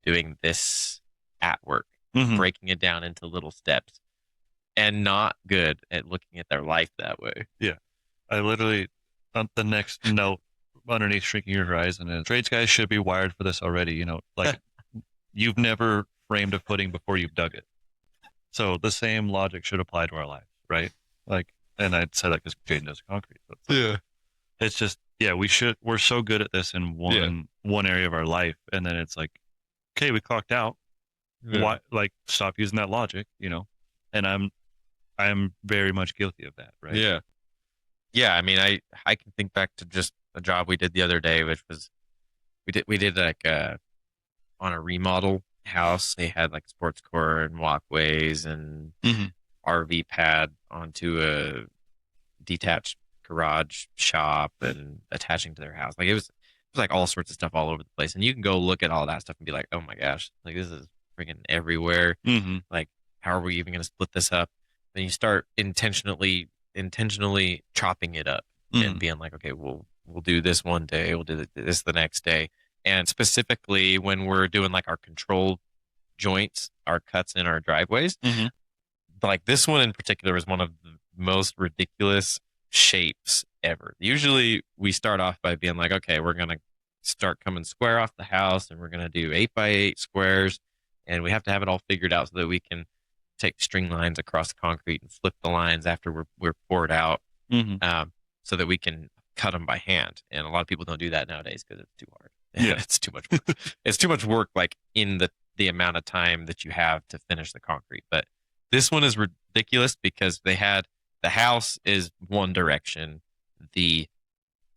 doing this at work, Mm-hmm. breaking it down into little steps, and not good at looking at their life that way. Yeah. I literally, on the next note underneath shrinking your horizon is trades guys should be wired for this already. Like you've never framed a footing before you've dug it. So the same logic should apply to our lives, right? Like, and I'd say that because Jaden does concrete. So Yeah. it's just, yeah, we're so good at this in one area of our life. And then it's like, okay, we clocked out. Yeah. Why, like, stop using that logic, and I'm very much guilty of that, right? Yeah. Yeah. I mean, I can think back to just a job we did the other day, which was we did like on a remodel house. They had like sports court and walkways and Mm-hmm. RV pad onto a detached garage shop and attaching to their house. Like it was like all sorts of stuff all over the place. And you can go look at all that stuff and be like, oh my gosh, like this is freaking everywhere. Mm-hmm. Like, how are we even going to split this up? Then you start intentionally chopping it up and being like, okay, we'll do this one day, we'll do this the next day. And specifically when we're doing like our control joints, our cuts in our driveways, Mm-hmm. like this one in particular was one of the most ridiculous shapes ever. Usually we start off by being like, okay, we're going to start coming square off the house and we're going to do 8x8 squares. And we have to have it all figured out so that we can take string lines across the concrete and flip the lines after we're poured out, Mm-hmm. so that we can cut them by hand. And a lot of people don't do that nowadays because it's too hard. Yeah. It's too much work. It's too much work, like in the amount of time that you have to finish the concrete. But this one is ridiculous because the house is one direction. The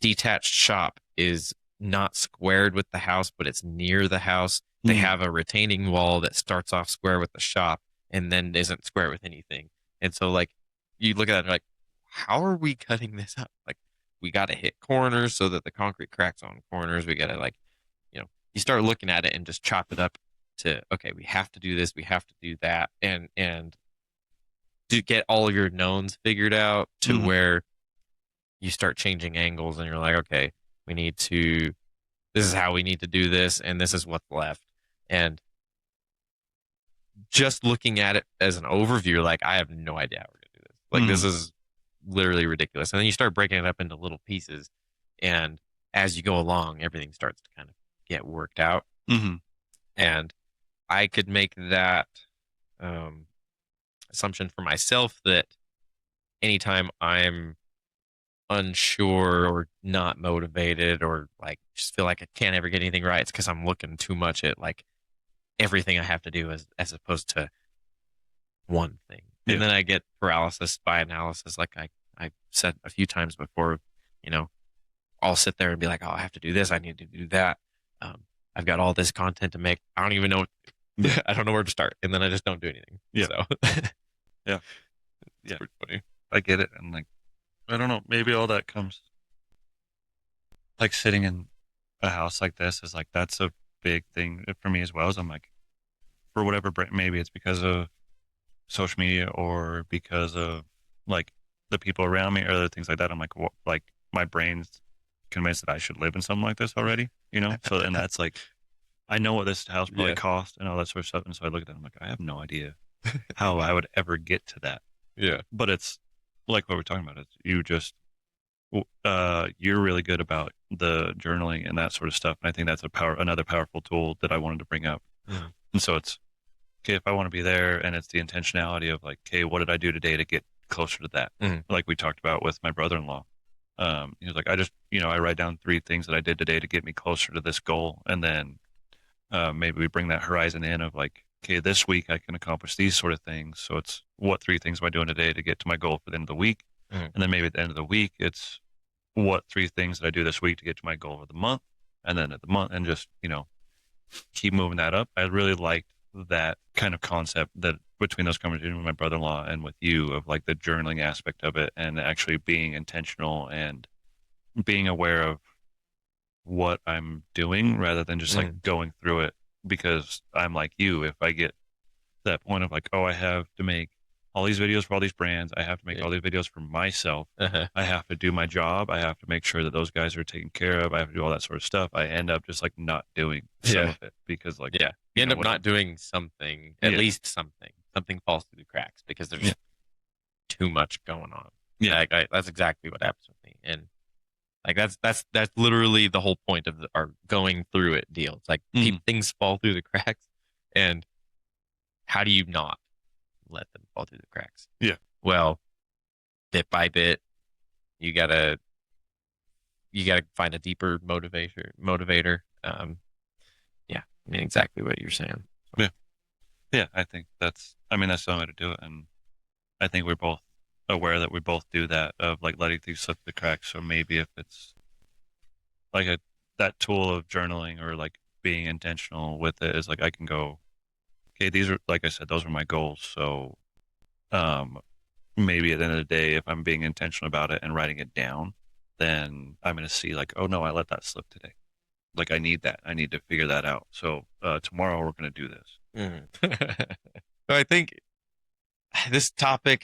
detached shop is not squared with the house, but it's near the house. They have a retaining wall that starts off square with the shop and then isn't square with anything. And so like you look at it and you're like, how are we cutting this up? Like we got to hit corners so that the concrete cracks on corners. We got to like, you start looking at it and just chop it up to, okay, we have to do this. We have to do that. And to get all of your knowns figured out to where you start changing angles and you're like, okay, this is how we need to do this. And this is what's left. And just looking at it as an overview, you're like, I have no idea how we're going to do this. Like, this is literally ridiculous. And then you start breaking it up into little pieces. And as you go along, everything starts to kind of get worked out. Mm-hmm. And I could make that assumption for myself that anytime I'm unsure or not motivated or like just feel like I can't ever get anything right, it's because I'm looking too much at like everything I have to do as opposed to one thing. And then I get paralysis by analysis, like I said a few times before. I'll sit there and be like, oh, I have to do this, I need to do that. I've got all this content to make. I don't even know. I don't know where to start, and then I just don't do anything. Yeah. So Yeah. it's pretty funny. I get it. And like, I don't know, maybe all that comes like sitting in a house like this is like, that's a big thing for me as well. As I'm like, for whatever, maybe it's because of social media or because of like the people around me or other things like that. I'm like, what, like my brain's convinced that I should live in something like this already, So, and that's like, I know what this house probably cost and all that sort of stuff. And so I look at that, I'm like, I have no idea how I would ever get to that. Yeah. But it's like what we're talking about. It's you just, you're really good about the journaling and that sort of stuff. And I think that's another powerful tool that I wanted to bring up. Mm. And so it's, okay, if I want to be there and it's the intentionality of like, okay, what did I do today to get closer to that? Like we talked about with my brother-in-law. He was like, I just, I write down 3 things that I did today to get me closer to this goal. And then maybe we bring that horizon in of like, okay, this week I can accomplish these sort of things. So it's what 3 things am I doing today to get to my goal for the end of the week? And then maybe at the end of the week, it's what 3 things that I do this week to get to my goal of the month, and then at the month, and just keep moving that up. I really liked that kind of concept that between those conversations with my brother-in-law and with you of like the journaling aspect of it and actually being intentional and being aware of what I'm doing rather than just like Mm. going through it because I'm like you. If I get to that point of like, oh, I have to make all these videos for all these brands, I have to make Yeah. all these videos for myself. Uh-huh. I have to do my job. I have to make sure that those guys are taken care of. I have to do all that sort of stuff. I end up just like not doing some Yeah. of it because like, Yeah. You end up whatever. not doing something, at Yeah. least something. Something falls through the cracks because there's Yeah. too much going on. Yeah. Like, that's exactly what happens with me. And like that's literally the whole point of our going through it deal. It's like things fall through the cracks, and how do you not let them fall through the cracks? Yeah. Well, bit by bit, you gotta find a deeper motivator. Yeah, I mean exactly what you're saying. Yeah. Yeah. I think that's the way to do it. And I think we're both aware that we both do that of like letting things slip through the cracks. So maybe if it's like that tool of journaling or like being intentional with it is like I can go, okay, these are like I said, those are my goals. So um maybe at the end of the day, if I'm being intentional about it and writing it down, then I'm gonna see like, oh no, I let that slip today. Like I need that. I need to figure that out. So tomorrow we're gonna do this. So I think this topic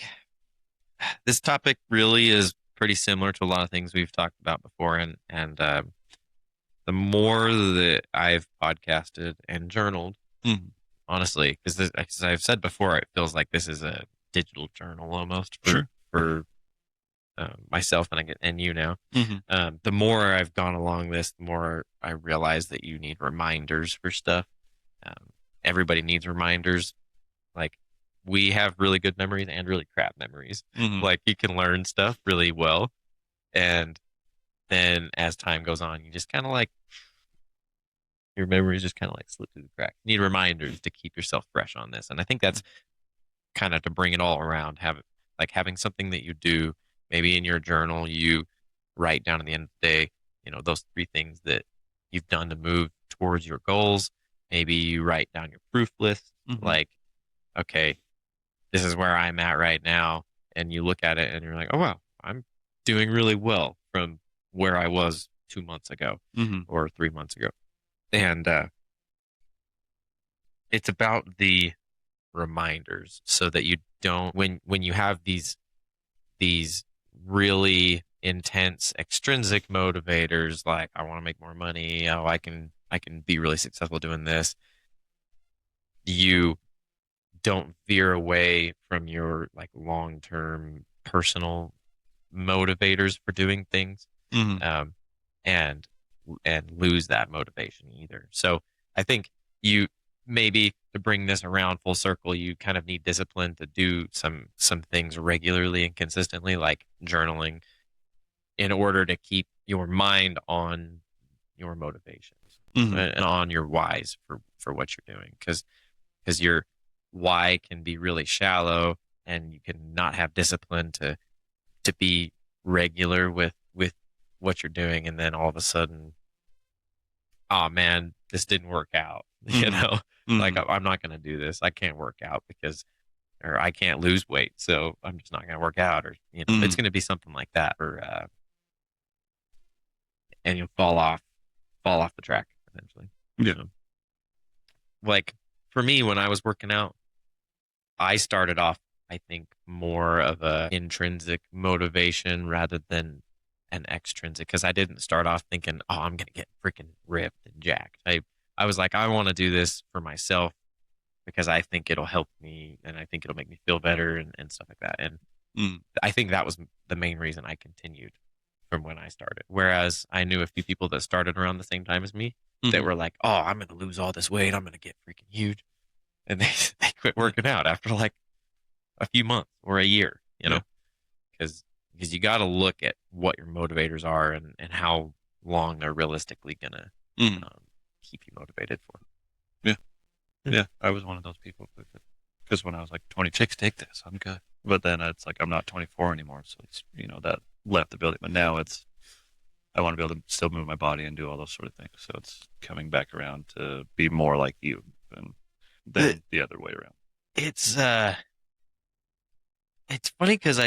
really is pretty similar to a lot of things we've talked about before, and the more that I've podcasted and journaled, honestly, because as I've said before, it feels like this is a digital journal almost for myself and you now. The more I've gone along this, the more I realize that you need reminders for stuff. Everybody needs reminders. Like we have really good memories and really crap memories. Like you can learn stuff really well, and then as time goes on, you just kind of like your memories just kind of like slip through the cracks. You need reminders to keep yourself fresh on this, and I think that's kind of to bring it all around. Having something that you do, maybe in your journal, you write down at the end of the day, those 3 things that you've done to move towards your goals. Maybe you write down your proof list, like, okay, this is where I'm at right now, and you look at it and you're like, oh wow, I'm doing really well from where I was 2 months ago or 3 months ago. And it's about the reminders so that you don't when you have these really intense extrinsic motivators like I want to make more money, oh I can be really successful doing this, you don't veer away from your like long-term personal motivators for doing things, and lose that motivation either. So I think you maybe to bring this around full circle, you kind of need discipline to do some things regularly and consistently, like journaling, in order to keep your mind on your motivations and on your whys for what you're doing, because your why can be really shallow and you can not have discipline to be regular with what you're doing, and then all of a sudden, oh man, this didn't work out. Like I'm not going to do this. I can't work out or I can't lose weight, so I'm just not going to work out, or it's going to be something like that, or and you'll fall off the track eventually. Like for me, when I was working out, I started off, I think, more of a intrinsic motivation rather than an extrinsic, because I didn't start off thinking, oh, I'm gonna get freaking ripped and jacked. I was like, I want to do this for myself because I think it'll help me and I think it'll make me feel better and stuff like that. And I think that was the main reason I continued from when I started. Whereas I knew a few people that started around the same time as me that were like, oh, I'm gonna lose all this weight, I'm gonna get freaking huge, and they quit working out after like a few months or a year, because you got to look at what your motivators are and how long they're realistically gonna keep you motivated for. Yeah, I was one of those people because when I was like 26, take this, I'm good. But then it's like I'm not 24 anymore, so it's that left the building. But now it's I want to be able to still move my body and do all those sort of things. So it's coming back around to be more like you than the other way around. It's it's funny because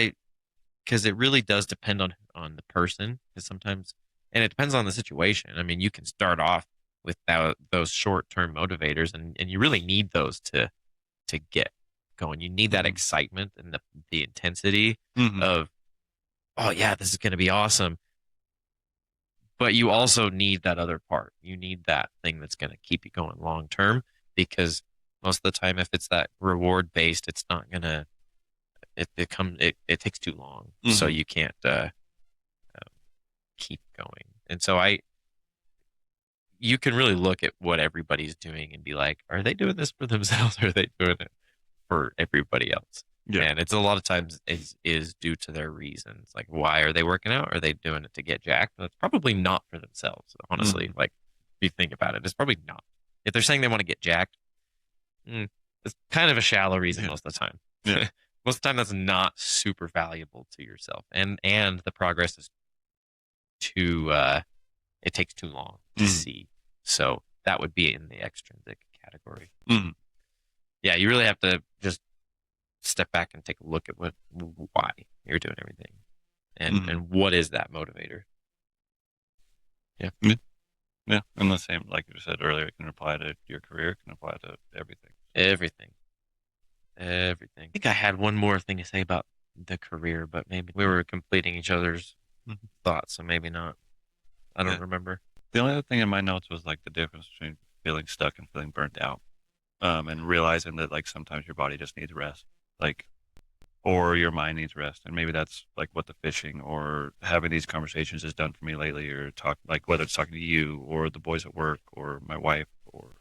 it really does depend on the person. Because sometimes, and it depends on the situation. I mean, you can start off with those short term motivators, and you really need those to get going. You need that Mhm. excitement and the intensity Mhm. of, oh yeah, this is going to be awesome. But you also need that other part. You need that thing that's going to keep you going long term, because most of the time, if it's that reward based, it's not going to, it takes too long. So Mhm. you can't keep going. And so you can really look at what everybody's doing and be like, are they doing this for themselves or are they doing it for everybody else? Yeah. And it's a lot of times is due to their reasons. Like, why are they working out? Are they doing it to get jacked? That's probably not for themselves, honestly. Mhm. Like, if you think about it, it's probably not. If they're saying they want to get jacked, mm, it's kind of a shallow reason Yeah. most of the time. Yeah. Most of the time, that's not super valuable to yourself, and the progress is too. It takes too long to Mhm. see. So that would be in the extrinsic category. Mhm. Yeah, you really have to just step back and take a look at why you're doing everything, Mhm. and what is that motivator. Yeah, Yeah. Yeah. And the same, like you said earlier, it can apply to your career, it can apply to everything. everything, everything. I think I had one more thing to say about the career, but maybe we were completing each other's Mhm. thoughts, so maybe not. I don't Yeah. remember. The only other thing in my notes was like the difference between feeling stuck and feeling burnt out. And realizing that like sometimes your body just needs rest, like, or your mind needs rest. And maybe that's like what the fishing or having these conversations has done for me lately, or talk like whether it's talking to you or the boys at work or my wife or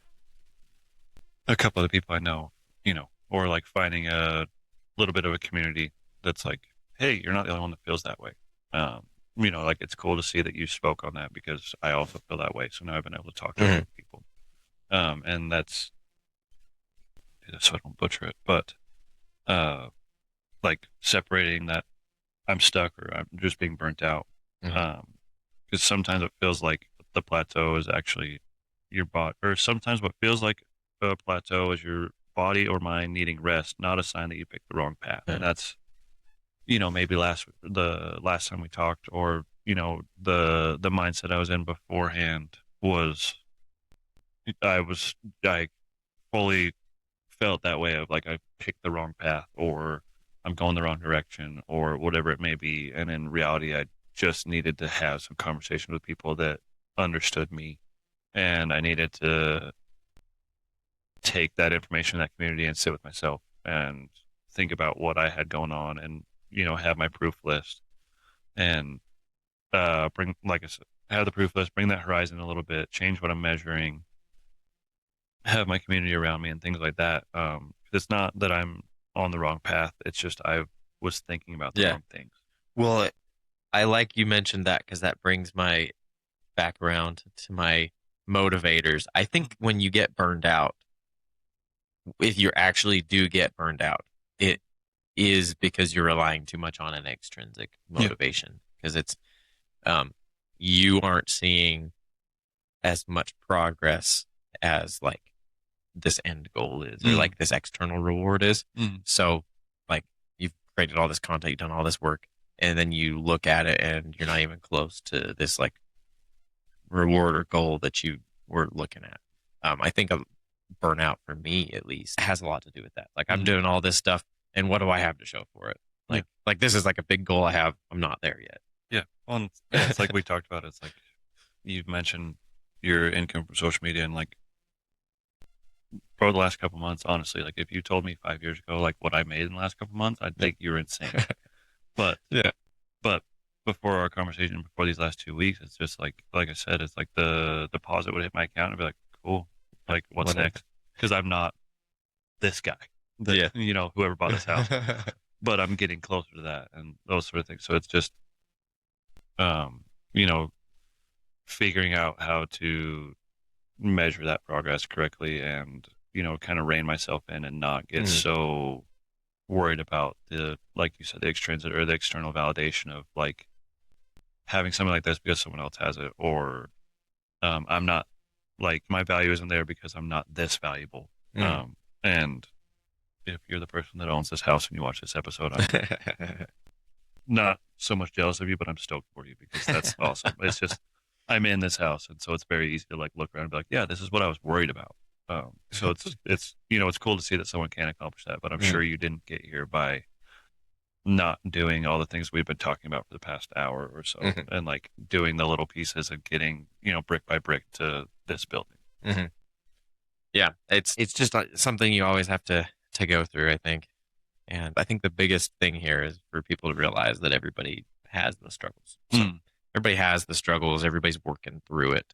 a couple of the people I know, or like finding a little bit of a community that's like, hey, you're not the only one that feels that way. Um, like it's cool to see that you spoke on that because I also feel that way. So now I've been able to talk to Mhm. other people. And that's so I don't butcher it, but uh, like separating that I'm stuck or I'm just being burnt out. Mhm. Um, because sometimes it feels like the plateau is actually your body, or sometimes what feels like a plateau is your body or mind needing rest, not a sign that you picked the wrong path. And Yeah. that's, maybe the last time we talked, or the mindset I was in beforehand was I fully felt that way of like I picked the wrong path or I'm going the wrong direction or whatever it may be. And in reality, I just needed to have some conversation with people that understood me, and I needed to take that information in that community and sit with myself and think about what I had going on, and have my proof list, and bring, like I said, have the proof list, bring that horizon a little bit, change what I'm measuring, have my community around me and things like that. It's not that I'm on the wrong path. It's just I was thinking about the Yeah. wrong things. Well, I like you mentioned that because that brings my back around to my motivators. I think when you get burned out, if you actually do get burned out, it is because you're relying too much on an extrinsic Yeah. motivation, because it's um you aren't seeing as much progress as like this end goal is, or Mm, like this external reward is. mm, So like you've created all this content, you've done all this work, and then you look at it and you're not even close to this like reward or goal that you were looking at. I think a burnout for me at least has a lot to do with that. Like I'm mm, doing all this stuff, and what do I have to show for it? yeah. Like this is like a big goal I have. I'm not there Yeah. Well, yeah, it's like we talked about. It's like you've mentioned your income from social media, and like for the last couple months, honestly, like if you told me 5 years ago, like what I made in the last couple months, I'd yet. think you're insane. But, Yeah. but before our conversation, before these last 2 weeks, it's just like I said, it's like the deposit would hit my account and be like, cool. Like what's Whatever. next? Because I'm not this guy that, Yeah. whoever bought this house, but I'm getting closer to that and those sort of things. So it's just, um, you know, figuring out how to measure that progress correctly, and, kind of rein myself in and not get Mhm. so worried about the, like you said, the extrinsic or the external validation of like, having something like this because someone else has it, or I'm not like my value isn't there because I'm not this valuable. Mm. And if you're the person that owns this house and you watch this episode, I'm not so much jealous of you, but I'm stoked for you because that's awesome. It's just I'm in this house, and so it's very easy to like look around and be like, yeah, this is what I was worried about. So it's it's cool to see that someone can accomplish that, but I'm sure you didn't get here by not doing all the things we've been talking about for the past hour or so, and like doing the little pieces and getting brick by brick to this building. Mm-hmm. Yeah, it's just something you always have to go through, I think. And I think the biggest thing here is for people to realize that everybody has the struggles. So everybody has the struggles. Everybody's working through it.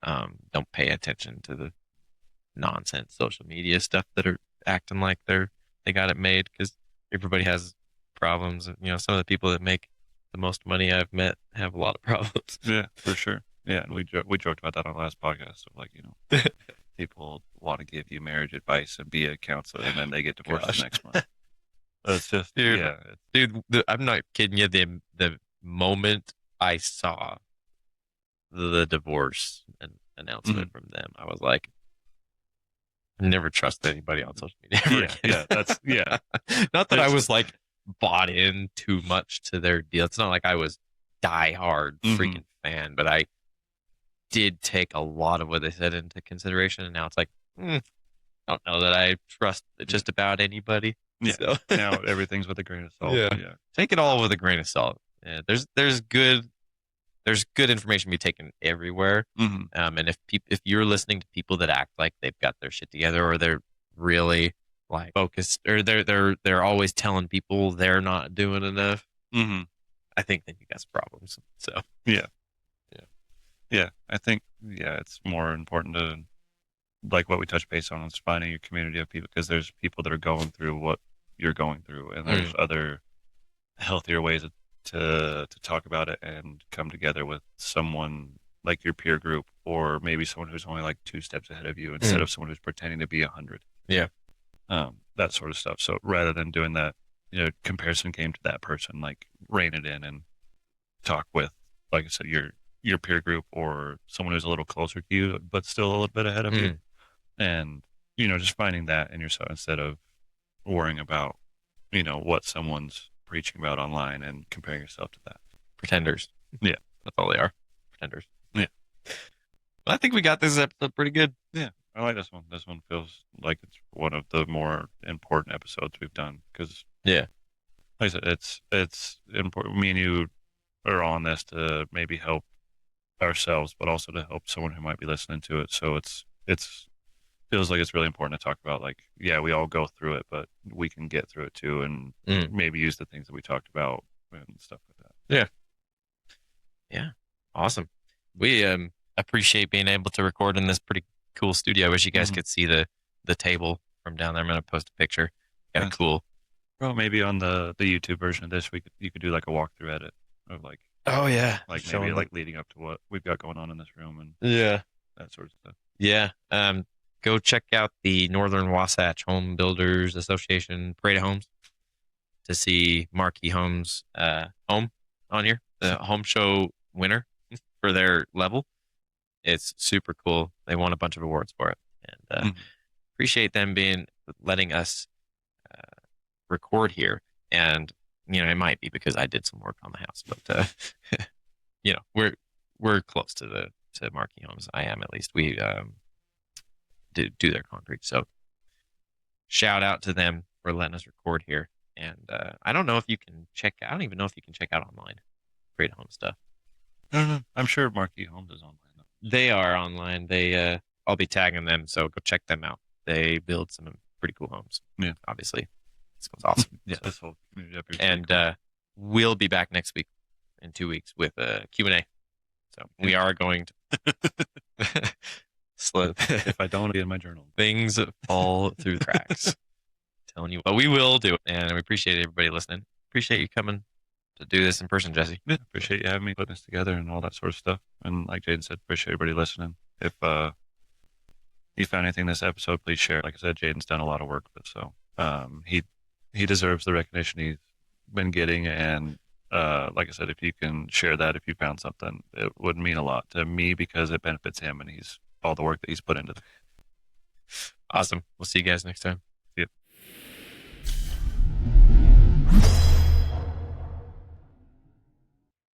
Don't pay attention to the nonsense social media stuff that are acting like they got it made, because everybody has problems. Some of the people that make the most money I've met have a lot of problems. Yeah, for sure. Yeah, and we joked about that on the last podcast of like, people want to give you marriage advice and be a counselor, and then they get divorced the next month. It's just, dude, I'm not kidding you. The moment I saw the divorce announcement from them, I was like, never trust anybody on social media. Not that I was like bought in too much to their deal. It's not like I was diehard freaking fan, but I did take a lot of what they said into consideration, and now it's like, I don't know that I trust just about anybody. Yeah. So. Now everyth's with a grain of salt. Yeah. Take it all with a grain of salt. Yeah. There's good information to be taken everywhere. And if you're listening to people that act like they've got their shit together, or they're really like focused, or they're always telling people they're not doing enough, I think then you got some problems. So yeah, I think it's more important to, like what we touched base on, is finding your community of people, because there's people that are going through what you're going through, and there's other healthier ways to talk about it and come together with someone like your peer group, or maybe someone who's only like 2 steps ahead of you instead of someone who's pretending to be 100. Yeah. That sort of stuff. So rather than doing that, comparison game to that person, like rein it in and talk with, like I said, your peer group, or someone who's a little closer to you but still a little bit ahead of you, and just finding that in yourself instead of worrying about what someone's preaching about online and comparing yourself to that. Pretenders. Yeah, that's all they are. Pretenders. Yeah. Well, I think we got this episode pretty good. Yeah, I like this one. This one feels like it's one of the more important episodes we've done, because like I said, it's important. Me and you are on this to maybe help ourselves, but also to help someone who might be listening to it. So it's feels like it's really important to talk about, like, we all go through it, but we can get through it too, and maybe use the things that we talked about and stuff like that. Yeah. Awesome. We appreciate being able to record in this pretty cool studio. I wish you guys could see the table from down there. I'm gonna post a picture. Kind of cool. Well, maybe on the YouTube version of this, you could do like a walkthrough edit of like, like maybe like leading up to what we've got going on in this room, and that sort of stuff. Yeah. Go check out the Northern Wasatch Home Builders Association Parade of Homes to see Marquee Homes home on here, the home show winner for their level. It's super cool. They won a bunch of awards for it, and appreciate them letting us record here. And it might be because I did some work on the house, but we're close to Marquee Homes. I am, at least. We do their concrete. So shout out to them for letting us record here. And I don't know if you can I don't even know if you can check out online Parade of Home stuff. I don't know. I'm sure Marquee Homes is online though. They are online. I'll be tagging them, so go check them out. They build some pretty cool homes. Yeah, obviously. This one's awesome. This whole community up here. And cool. We'll be back next week, in 2 weeks, with a Q&A. So we are going to if I don't, be in my journal. Things fall through the cracks. Telling you, but we will do it, and we appreciate everybody listening. Appreciate you coming to do this in person, Jesse. Yeah, appreciate you having me, putting this together and all that sort of stuff. And like Jaden said, appreciate everybody listening. If you found anything in this episode, please share. Like I said, Jaden's done a lot of work, but so he deserves the recognition he's been getting, and like I said, if you can share that, if you found something, it would mean a lot to me because it benefits him and he's all the work that he's put into. Awesome. We'll see you guys next time.